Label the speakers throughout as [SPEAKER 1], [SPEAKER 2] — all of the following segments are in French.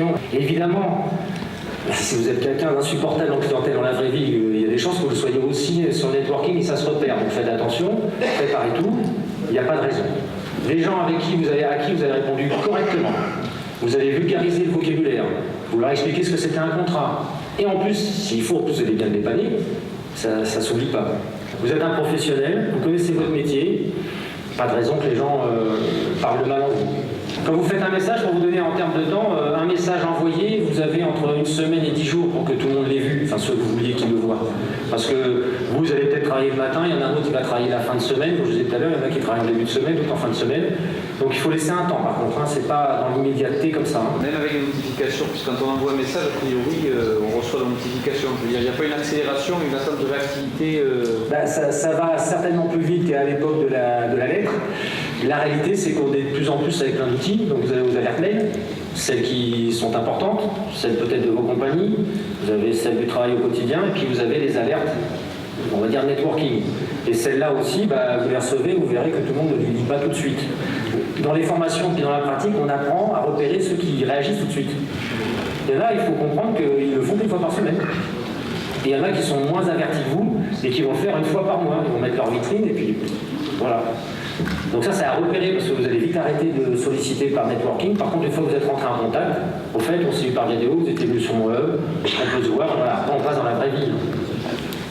[SPEAKER 1] communication. Et évidemment, si vous êtes quelqu'un d'insupportable en clientèle dans la vraie vie, il y a des chances que vous le soyez aussi sur le networking et ça se repère. Donc faites attention, préparez tout, il n'y a pas de raison. Les gens à qui vous avez répondu correctement, vous avez vulgarisé le vocabulaire, vous leur expliquez ce que c'était un contrat. Et en plus, s'il faut, vous allez bien le dépanner, ça ne s'oublie pas. Vous êtes un professionnel, vous connaissez votre métier, pas de raison que les gens parlent de mal en vous. Quand vous faites un message, pour vous donner en termes de temps, un message envoyé, vous avez entre 1 semaine et 10 jours pour que tout le monde l'ait vu, enfin ceux que vous vouliez qu'ils le voient. Parce que vous allez peut-être travailler le matin, il y en a un autre qui va travailler la fin de semaine, comme je vous disais tout à l'heure, il y en a qui travaillent en début de semaine, d'autres en fin de semaine. Donc il faut laisser un temps par contre, c'est pas dans l'immédiateté comme ça.
[SPEAKER 2] Même avec les notifications, puisque quand on envoie un message, a priori, on reçoit la notification. Je veux dire, il n'y a pas une accélération, une attente de réactivité
[SPEAKER 1] Ça va certainement plus vite qu'à l'époque de la lettre. La réalité, c'est qu'on est de plus en plus avec plein d'outils. Donc vous avez vos alertes mail, celles qui sont importantes, celles peut-être de vos compagnies, vous avez celles du travail au quotidien, et puis vous avez les alertes, on va dire networking. Et celles-là aussi, vous les recevez, vous verrez que tout le monde ne les dit pas tout de suite. Dans les formations puis dans la pratique, on apprend à repérer ceux qui réagissent tout de suite. Et là, il faut comprendre qu'ils le font une fois par semaine. Et il y en a qui sont moins avertis que vous et qui vont le faire une fois par mois. Ils vont mettre leur vitrine et puis voilà. Donc ça, c'est à repérer parce que vous allez vite arrêter de solliciter par networking. Par contre, une fois que vous êtes rentré en contact, au fait, on s'est vu par vidéo, vous étiez venu sur mon hub, on peut se voir, voilà. Après on passe dans la vraie vie.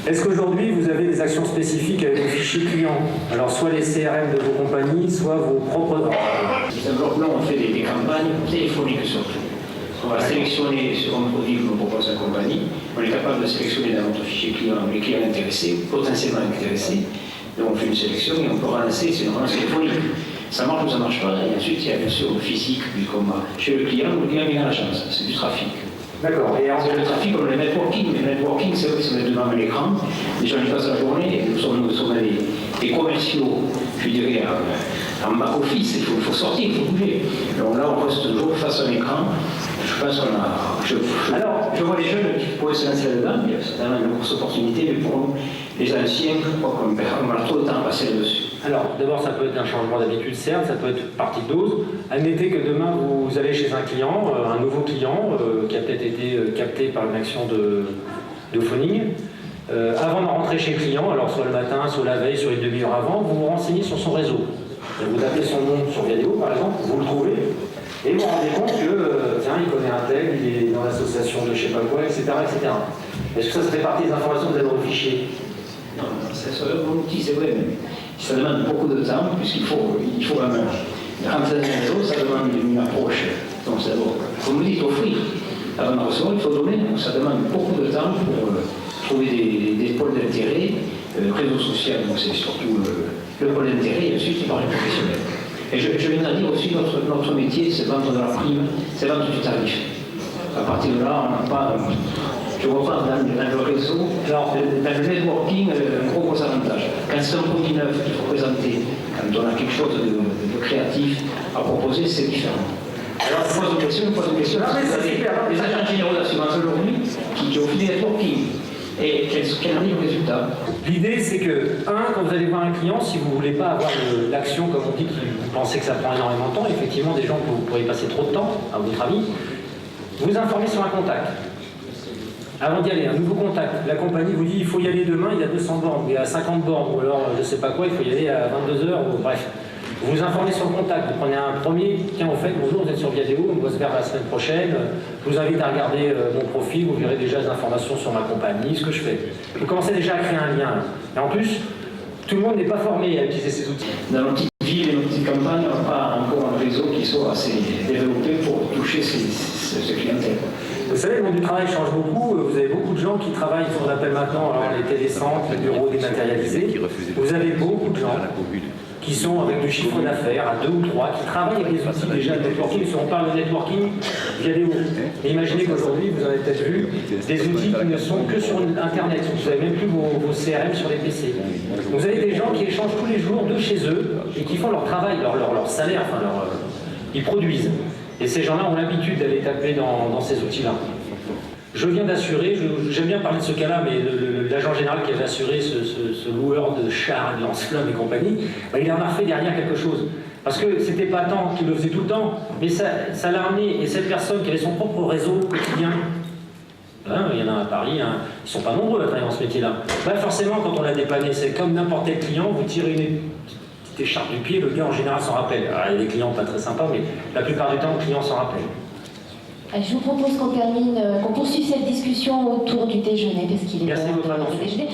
[SPEAKER 1] Est-ce qu'aujourd'hui, vous avez des actions spécifiques avec vos fichiers clients? Alors, soit les CRM de vos compagnies, soit vos propres...
[SPEAKER 3] D'abord, là, on fait des campagnes téléphoniques surtout. On va sélectionner sur un produit que nous propose la compagnie. On est capable de sélectionner dans notre fichier client les clients intéressés, potentiellement intéressés. Donc on fait une sélection et on peut relancer, c'est une relance téléphonique. Ça marche ou ça ne marche pas. Et ensuite, il y a bien sûr le physique, puisqu'on va chez le client vient à la chance. C'est du trafic.
[SPEAKER 1] D'accord. Et
[SPEAKER 3] c'est le trafic comme le networking. Le networking, c'est vrai que ça met devant l'écran. Les gens ils passent la journée, nous sommes des commerciaux, je dirais, en back-office, il faut sortir, il faut bouger. Donc là, on reste toujours face à un écran. Je pense qu'on a... Je vois les jeunes qui pourraient se lancer là-dedans, il y a certainement une grosse opportunité, mais pour nous, les anciens, je crois qu'on a trop de temps à passer là-dessus.
[SPEAKER 1] Alors, d'abord, ça peut être un changement d'habitude, certes, ça peut être partie de dose. Admettez que demain, vous allez chez un client, un nouveau client, qui a peut-être été capté par une action de phoning. Avant de rentrer chez le client, alors soit le matin, soit la veille, soit une demi-heure avant, vous vous renseignez sur son réseau. Vous tapez son nom sur vidéo, par exemple, vous le trouvez, et vous vous rendez compte que, tiens, il connaît un tel, il est dans l'association de je sais pas quoi, etc., etc. Est-ce que ça fait partie des informations que vous avez dans le fichier?
[SPEAKER 3] Non, c'est mon outil, c'est vrai, mais ça demande beaucoup de temps, puisqu'il faut quand même rentrer dans un réseau, ça demande une approche. Donc c'est d'abord, comme vous dites, offrir. Avant de recevoir, il faut donner, donc ça demande beaucoup de temps pour trouver des pôles d'intérêt, réseau social, donc c'est surtout le pôle d'intérêt, et ensuite il parle professionnel. Et je viens de dire aussi, notre métier, c'est vendre de la prime, c'est vendre du tarif. À partir de là, on n'a pas... Je ne vois pas dans le réseau, alors, dans le networking, un gros avantage. Quand c'est un produit neuf qu'il faut présenter, quand on a quelque chose de créatif à proposer, c'est différent. Alors, je pose une question. Les agents généraux d'assurance aujourd'hui qui ont fait du networking. Et quel arrive au résultat?
[SPEAKER 1] L'idée, c'est que, quand vous allez voir un client, si vous ne voulez pas avoir l'action, comme on dit, vous pensez que ça prend énormément de temps, effectivement, des gens que vous pourriez passer trop de temps, à votre avis, vous informez sur un contact. Avant d'y aller, un nouveau contact. La compagnie vous dit il faut y aller demain, il y a 200 bornes, il y a 50 bornes, ou alors je ne sais pas quoi, il faut y aller à 22h, ou bref. Vous vous informez sur le contact, vous prenez un premier, tiens au fait, bonjour, vous êtes sur Viadeo, on doit se faire la semaine prochaine, je vous invite à regarder mon profil, vous verrez déjà des informations sur ma compagnie, ce que je fais. Vous commencez déjà à créer un lien. Et en plus, tout le monde n'est pas formé à utiliser ces outils.
[SPEAKER 3] Dans nos petites villes et nos petites campagnes, on n'a pas encore un réseau qui soit assez développé pour toucher ces clientèles.
[SPEAKER 1] Vous savez, le monde du travail change beaucoup. Vous avez beaucoup de gens qui travaillent sur ce qu'on appelle maintenant les télécentres, les bureaux dématérialisés. Vous avez beaucoup de gens qui sont avec du chiffre d'affaires à 2 ou 3, qui travaillent avec des outils déjà de networking. Si on parle de networking, Viadeo. Et imaginez qu'aujourd'hui, vous en avez peut-être vu, des outils qui ne sont que sur Internet. Vous n'avez même plus vos CRM sur les PC. Vous avez des gens qui échangent tous les jours de chez eux et qui font leur travail, leur salaire, ils produisent. Et ces gens-là ont l'habitude d'aller taper dans ces outils-là. Je viens d'assurer, j'aime bien parler de ce cas-là, mais l'agent général qui avait assuré ce loueur de chars, de lance-flammes et compagnie, bah, il en a refait derrière quelque chose. Parce que c'était pas tant qu'il le faisait tout le temps, mais ça l'a amené, et cette personne qui avait son propre réseau quotidien, hein, il y en a à Paris, hein, ils sont pas nombreux à travailler dans ce métier-là. Bah, forcément, quand on l'a dépanné, c'est comme n'importe quel client, vous tirez une petite écharpe du pied, le gars en général s'en rappelle. Alors, il y a des clients pas très sympas, mais la plupart du temps, le client s'en rappelle.
[SPEAKER 4] Je vous propose qu'on termine, qu'on poursuive cette discussion autour du déjeuner, parce qu'il est
[SPEAKER 1] Merci de votre attention.
[SPEAKER 4] déjeuner.